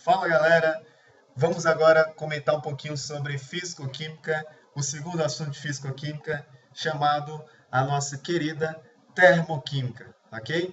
Fala galera, vamos agora comentar um pouquinho sobre físico-química, o segundo assunto de físico-química, chamado a nossa querida termoquímica, ok?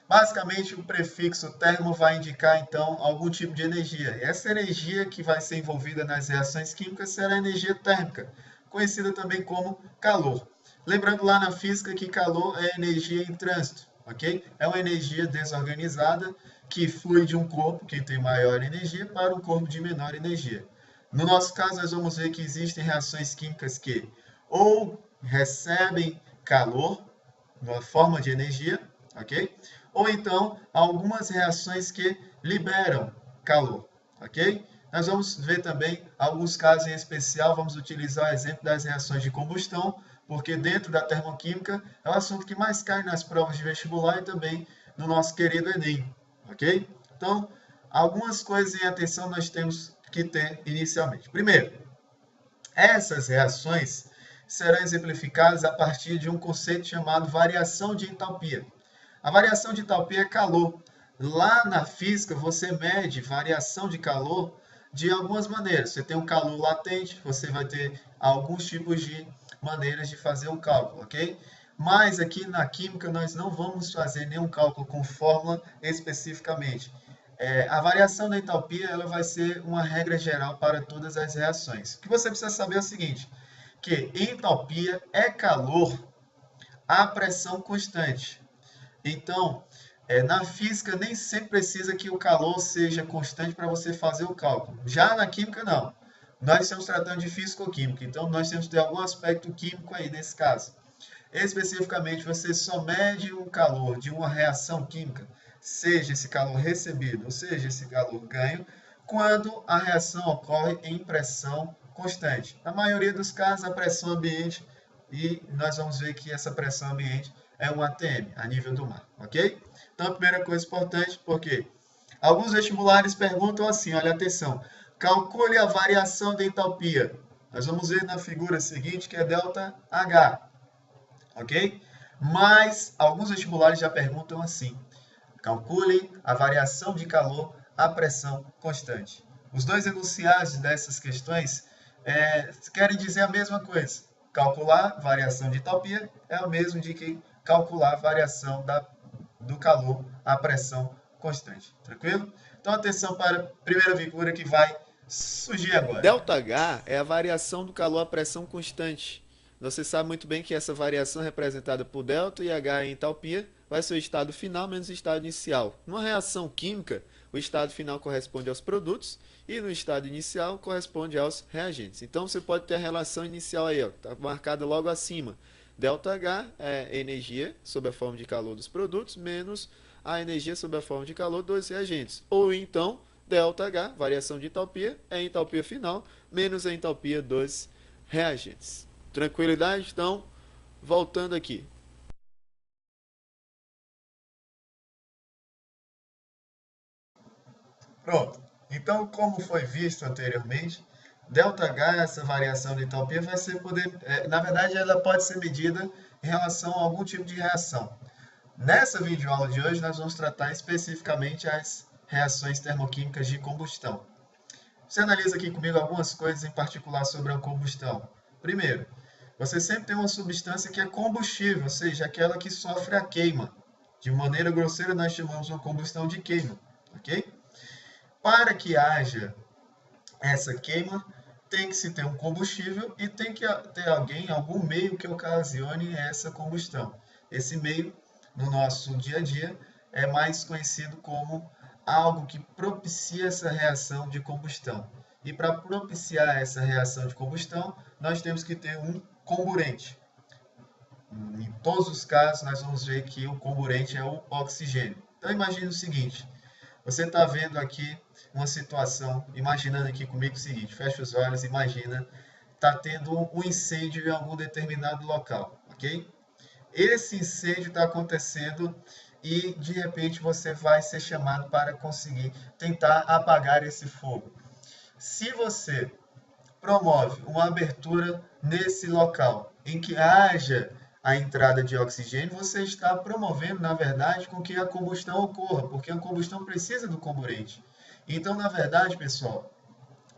Basicamente, o prefixo termo vai indicar então algum tipo de energia. E essa energia que vai ser envolvida nas reações químicas será a energia térmica, conhecida também como calor. Lembrando lá na física que calor é energia em trânsito, ok? É uma energia desorganizada que flui de um corpo que tem maior energia para um corpo de menor energia. No nosso caso, nós vamos ver que existem reações químicas que ou recebem calor na forma de energia, ok? Ou então algumas reações que liberam calor, ok? Nós vamos ver também alguns casos em especial, vamos utilizar o exemplo das reações de combustão, porque dentro da termoquímica é o assunto que mais cai nas provas de vestibular e também no nosso querido Enem, ok? Então, algumas coisas em atenção nós temos que ter inicialmente. Primeiro, essas reações serão exemplificadas a partir de um conceito chamado variação de entalpia. A variação de entalpia é calor. Lá na física, você mede variação de calor de algumas maneiras. Você tem um calor latente, você vai ter alguns tipos de maneiras de fazer o cálculo, ok? Mas aqui na química nós não vamos fazer nenhum cálculo com fórmula especificamente. A variação da entalpia ela vai ser uma regra geral para todas as reações. O que você precisa saber é o seguinte, que entalpia é calor a pressão constante. Então, na física nem sempre precisa que o calor seja constante para você fazer o cálculo. Já na química, não. Nós estamos tratando de físico-química, então nós temos que ter algum aspecto químico aí nesse caso. Especificamente, você só mede o calor de uma reação química, seja esse calor recebido, ou seja esse calor ganho, quando a reação ocorre em pressão constante. Na maioria dos casos, a pressão ambiente, e nós vamos ver que essa pressão ambiente é um ATM, a nível do mar, ok? Então, a primeira coisa importante, porque alguns vestibulares perguntam assim, olha atenção, calcule a variação da entalpia. Nós vamos ver na figura seguinte, que é ΔH, ok? Mas alguns vestibulares já perguntam assim, calcule a variação de calor à pressão constante. Os dois enunciados dessas questões querem dizer a mesma coisa. Calcular variação de entalpia é o mesmo de que calcular a variação do calor à pressão constante. Tranquilo? Então, atenção para a primeira figura que vai surgir agora. ΔH é a variação do calor à pressão constante. Você sabe muito bem que essa variação representada por delta e H em entalpia vai ser o estado final menos o estado inicial. Numa reação química, o estado final corresponde aos produtos e no estado inicial corresponde aos reagentes. Então você pode ter a relação inicial aí, está marcada logo acima. ΔH é energia sob a forma de calor dos produtos menos a energia sob a forma de calor dos reagentes. Ou então, ΔH, variação de entalpia, é a entalpia final menos a entalpia dos reagentes. Tranquilidade? Então, voltando aqui. Pronto. Então, como foi visto anteriormente, ΔH, essa variação de entalpia, vai ser na verdade, ela pode ser medida em relação a algum tipo de reação. Nessa videoaula de hoje, nós vamos tratar especificamente as reações termoquímicas de combustão. Você analisa aqui comigo algumas coisas em particular sobre a combustão. Primeiro, você sempre tem uma substância que é combustível, ou seja, aquela que sofre a queima. De maneira grosseira, nós chamamos uma combustão de queima, ok? Para que haja essa queima, tem que se ter um combustível e tem que ter algum meio que ocasione essa combustão. Esse meio, no nosso dia a dia, é mais conhecido como algo que propicia essa reação de combustão. E para propiciar essa reação de combustão, nós temos que ter um comburente. Em todos os casos, nós vamos ver que o comburente é o oxigênio. Então, imagine o seguinte, você está vendo aqui uma situação, imaginando aqui comigo o seguinte, fecha os olhos, imagina, está tendo um incêndio em algum determinado local, ok? Esse incêndio está acontecendo e, de repente, você vai ser chamado para conseguir tentar apagar esse fogo. Se você promove uma abertura nesse local em que haja a entrada de oxigênio, você está promovendo, na verdade, com que a combustão ocorra, porque a combustão precisa do comburente. Então, na verdade, pessoal,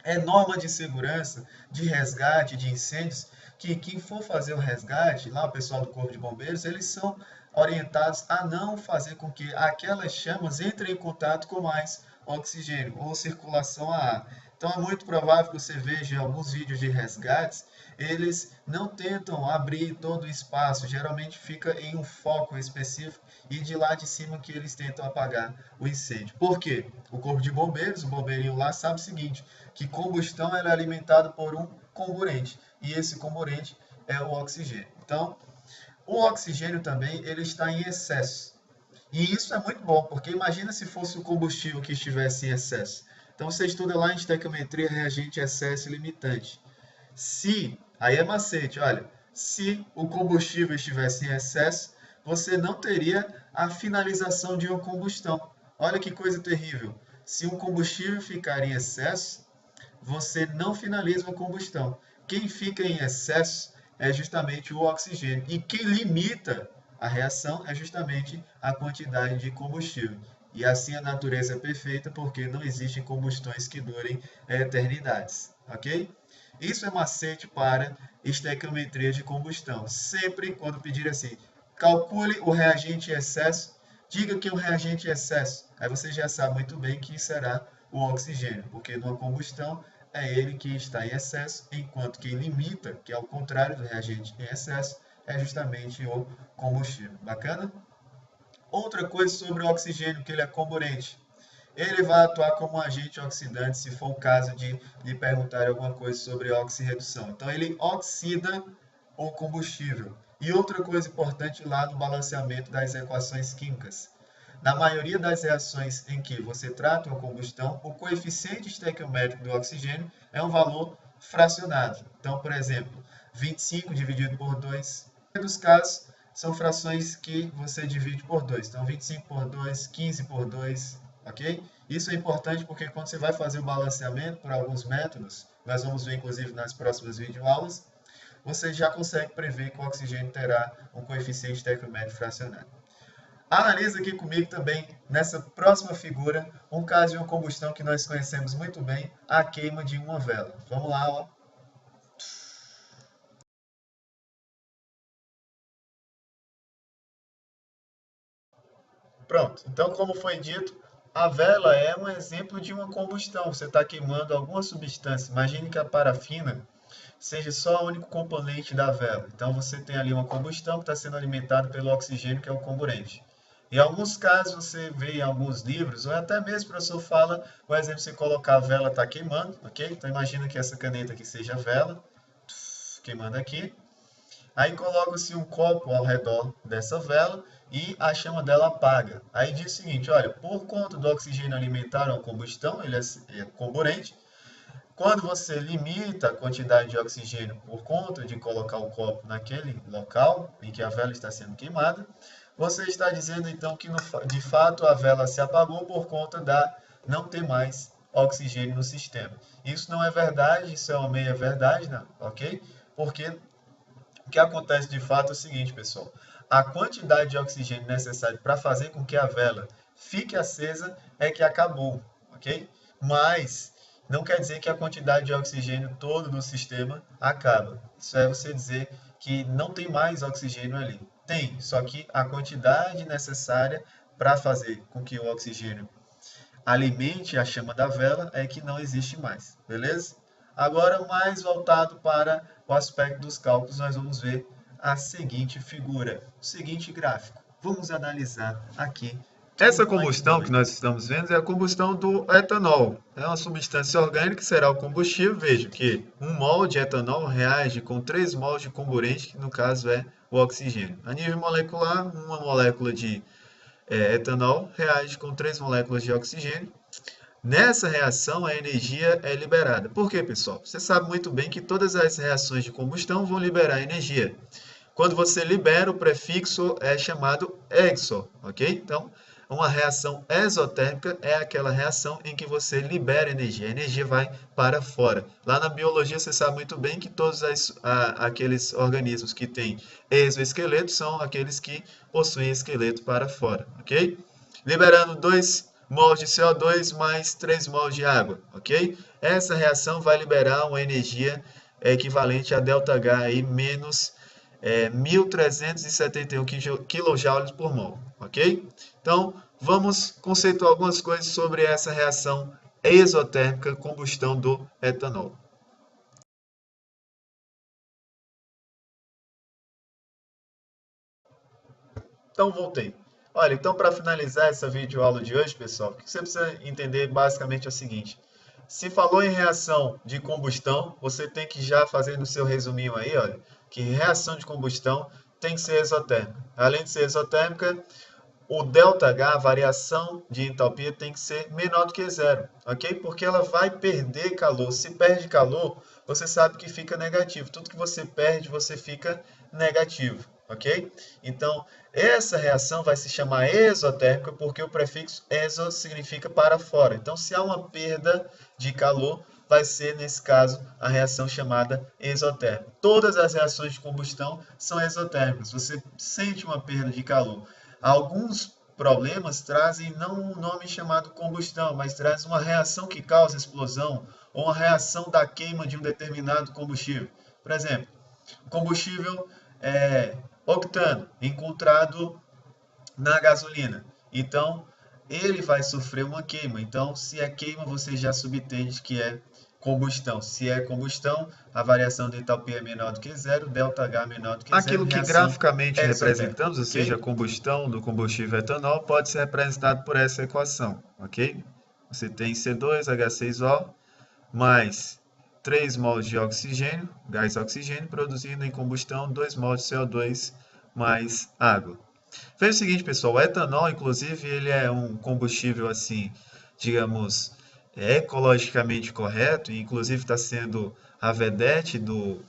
é norma de segurança, de resgate, de incêndios, que quem for fazer o resgate, lá o pessoal do Corpo de Bombeiros, eles são orientados a não fazer com que aquelas chamas entrem em contato com mais oxigênio ou circulação a ar. Então é muito provável que você veja em alguns vídeos de resgates, eles não tentam abrir todo o espaço, geralmente fica em um foco específico e de lá de cima que eles tentam apagar o incêndio. Por quê? O Corpo de Bombeiros, o bombeirinho lá sabe o seguinte, que combustão ela é alimentada por um comburente, e esse comburente é o oxigênio. Então, o oxigênio também ele está em excesso. E isso é muito bom, porque imagina se fosse o combustível que estivesse em excesso. Então você estuda lá em estequiometria reagente excesso e limitante. Aí é macete, olha, se o combustível estivesse em excesso, você não teria a finalização de uma combustão. Olha que coisa terrível. Se um combustível ficar em excesso, você não finaliza a combustão. Quem fica em excesso é justamente o oxigênio. E quem limita a reação é justamente a quantidade de combustível. E assim a natureza é perfeita, porque não existem combustões que durem eternidades. Ok? Isso é macete para estequiometria de combustão. Sempre quando pedir assim, calcule o reagente em excesso, diga que o reagente em excesso. Aí você já sabe muito bem que será o oxigênio, porque numa combustão é ele que está em excesso, enquanto quem limita, que é o contrário do reagente em excesso, é justamente o combustível. Bacana? Outra coisa sobre o oxigênio, que ele é comburente. Ele vai atuar como um agente oxidante, se for o caso de lhe perguntar alguma coisa sobre oxirredução. Então, ele oxida o combustível. E outra coisa importante lá no balanceamento das equações químicas. Na maioria das reações em que você trata uma combustão, o coeficiente estequiométrico do oxigênio é um valor fracionado. Então, por exemplo, 25 dividido por 2. Em dos casos, são frações que você divide por 2. Então, 25 por 2, 15 por 2, ok? Isso é importante porque quando você vai fazer o balanceamento por alguns métodos, nós vamos ver inclusive nas próximas videoaulas, você já consegue prever que o oxigênio terá um coeficiente estequiométrico fracionado. Analisa aqui comigo também, nessa próxima figura, um caso de uma combustão que nós conhecemos muito bem, a queima de uma vela. Vamos lá, ó. Pronto, então como foi dito, a vela é um exemplo de uma combustão. Você está queimando alguma substância. Imagine que a parafina seja só o único componente da vela. Então você tem ali uma combustão que está sendo alimentada pelo oxigênio, que é o comburente. Em alguns casos você vê em alguns livros, ou até mesmo o professor fala, por exemplo, você colocar a vela está queimando, ok? Então imagina que essa caneta aqui seja a vela, queimando aqui. Aí coloca-se um copo ao redor dessa vela e a chama dela apaga. Aí diz o seguinte, olha, por conta do oxigênio alimentar a combustão, ele é comburente. Quando você limita a quantidade de oxigênio por conta de colocar o copo naquele local em que a vela está sendo queimada, você está dizendo então que de fato a vela se apagou por conta da não ter mais oxigênio no sistema. Isso não é verdade, isso é uma meia verdade, não, ok? Porque o que acontece de fato é o seguinte, pessoal. A quantidade de oxigênio necessária para fazer com que a vela fique acesa é que acabou, ok? Mas não quer dizer que a quantidade de oxigênio todo do sistema acaba. Isso é você dizer que não tem mais oxigênio ali. Tem, só que a quantidade necessária para fazer com que o oxigênio alimente a chama da vela é que não existe mais, beleza? Agora, mais voltado para o aspecto dos cálculos, nós vamos ver a seguinte figura, o seguinte gráfico. Vamos analisar aqui. Essa combustão que nós estamos vendo é a combustão do etanol. É uma substância orgânica que será o combustível. Veja que 1 mol de etanol reage com 3 mols de comburente, que no caso é o oxigênio. A nível molecular, uma molécula de etanol reage com 3 moléculas de oxigênio. Nessa reação, a energia é liberada. Por quê, pessoal? Você sabe muito bem que todas as reações de combustão vão liberar energia. Quando você libera, o prefixo é chamado exo, ok? Então, uma reação exotérmica é aquela reação em que você libera energia. A energia vai para fora. Lá na biologia, você sabe muito bem que todos aqueles organismos que têm exoesqueleto são aqueles que possuem esqueleto para fora, ok? Liberando 2 mols de CO2 mais 3 mols de água, ok? Essa reação vai liberar uma energia equivalente a ΔH aí, menos 1.371 kJ por mol, ok? Então, vamos conceituar algumas coisas sobre essa reação exotérmica combustão do etanol. Então, voltei. Olha, então para finalizar essa videoaula de hoje, pessoal, o que você precisa entender basicamente é o seguinte. Se falou em reação de combustão, você tem que já fazer no seu resuminho aí, olha, que reação de combustão tem que ser exotérmica. Além de ser exotérmica, o ΔH, a variação de entalpia, tem que ser menor do que zero, ok? Porque ela vai perder calor. Se perde calor, você sabe que fica negativo. Tudo que você perde, você fica negativo, ok? Então, essa reação vai se chamar exotérmica porque o prefixo exo significa para fora. Então, se há uma perda de calor, vai ser, nesse caso, a reação chamada exotérmica. Todas as reações de combustão são exotérmicas. Você sente uma perda de calor. Alguns problemas trazem não um nome chamado combustão, mas traz uma reação que causa explosão ou uma reação da queima de um determinado combustível. Por exemplo, o combustível octano encontrado na gasolina. Então, ele vai sofrer uma queima. Então, se é queima, você já subentende que é combustão. Se é combustão, a variação de entalpia é menor do que zero, ΔH menor do que zero. Aquilo que graficamente representamos, ou seja, a combustão do combustível etanol, pode ser representado por essa equação, ok? Você tem C2H6O mais 3 mols de oxigênio, gás oxigênio, produzindo em combustão 2 mols de CO2 mais água. Veja o seguinte, pessoal, o etanol, inclusive, ele é um combustível, assim, digamos, ecologicamente correto, e inclusive está sendo a vedete do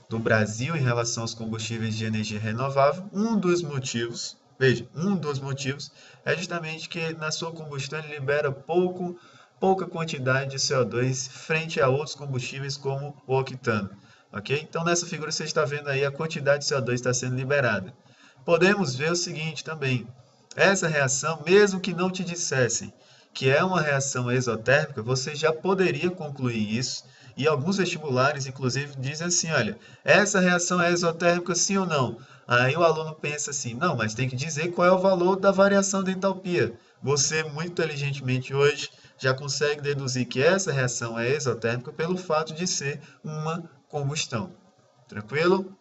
Brasil em relação aos combustíveis de energia renovável. Um dos motivos, veja, um dos motivos é justamente que na sua combustão ele libera pouca quantidade de CO2 frente a outros combustíveis como o octano, ok? Então nessa figura você está vendo aí a quantidade de CO2 está sendo liberada. Podemos ver o seguinte também, essa reação, mesmo que não te dissessem que é uma reação exotérmica, você já poderia concluir isso, e alguns vestibulares, inclusive, dizem assim, olha, essa reação é exotérmica sim ou não? Aí o aluno pensa assim, não, mas tem que dizer qual é o valor da variação de entalpia. Você, muito inteligentemente hoje, já consegue deduzir que essa reação é exotérmica pelo fato de ser uma combustão. Tranquilo?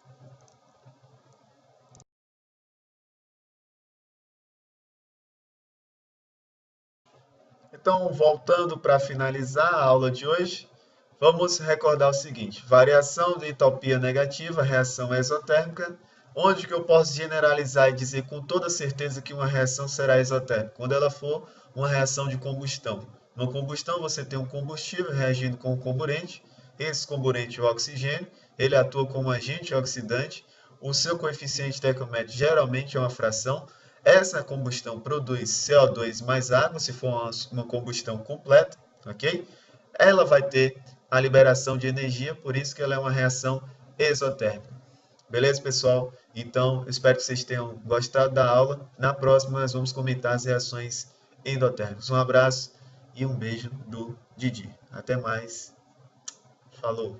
Então, voltando para finalizar a aula de hoje, vamos recordar o seguinte, variação de entalpia negativa, reação exotérmica, onde que eu posso generalizar e dizer com toda certeza que uma reação será exotérmica? Quando ela for uma reação de combustão. No combustão você tem um combustível reagindo com um comburente, esse comburente é o oxigênio, ele atua como agente oxidante, o seu coeficiente estequiométrico geralmente é uma fração, essa combustão produz CO2 mais água, se for uma combustão completa, ok? Ela vai ter a liberação de energia, por isso que ela é uma reação exotérmica. Beleza, pessoal? Então, espero que vocês tenham gostado da aula. Na próxima, nós vamos comentar as reações endotérmicas. Um abraço e um beijo do Didi. Até mais. Falou!